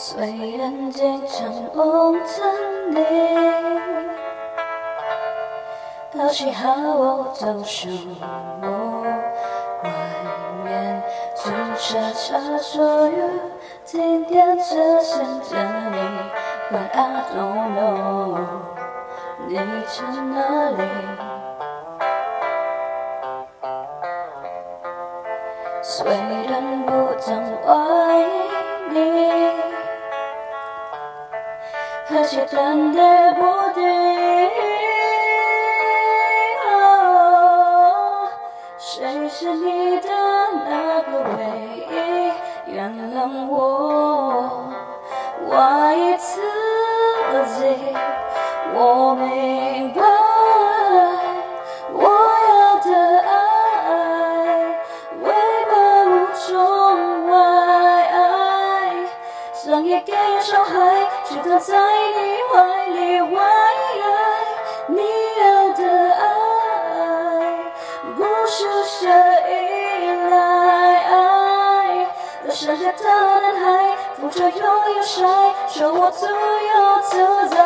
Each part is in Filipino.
虽然经常梦着你，到时候我走上路，外面警察查所有停电车线的你，But I don't know 你在哪里。虽然不曾爱你，而且等待不定。谁是你的那个唯一？原谅我，怀疑自己。我明白，我要的爱，为何无从爱？像一个小孩，只躺在你怀里，为爱你要的爱，不是谁依赖。而剩下的男孩，扶着拥有谁，说我自由自在。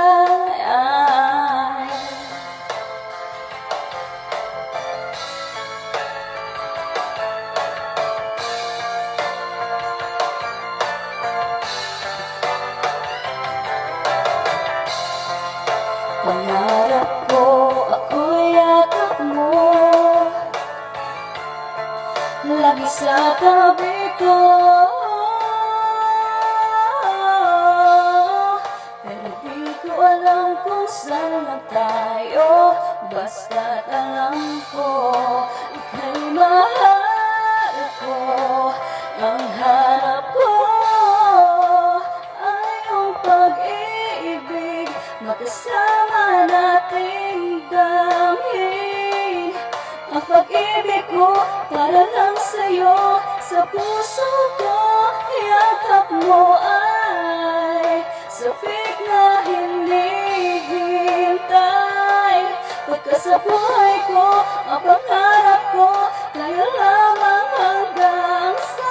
Pangarap ko ako'y yakap mo, lagi sa tabi ko. Pero di ko alam kung saan na tayo, basta't alam ko ika'y mahal ko. Ang hanap ko ay iyong pag-ibig, makasama nating damhin ang pag-ibig ko para lang sa'yo. Sa puso ko, yakap mo ay sabik na hinihintay. Pagka sa buhay ko, ang pangarap ko, tayo lamang hanggang sa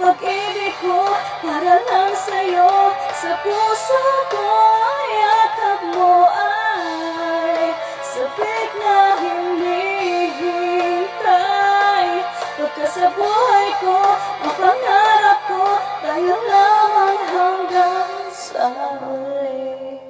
pag-ibig ko para lang sa'yo. Sa puso ko, yakap mo ay sabik na hinihintay. Pagka sa buhay ko, ang pangarap ko, tayo lamang hanggang sa huli.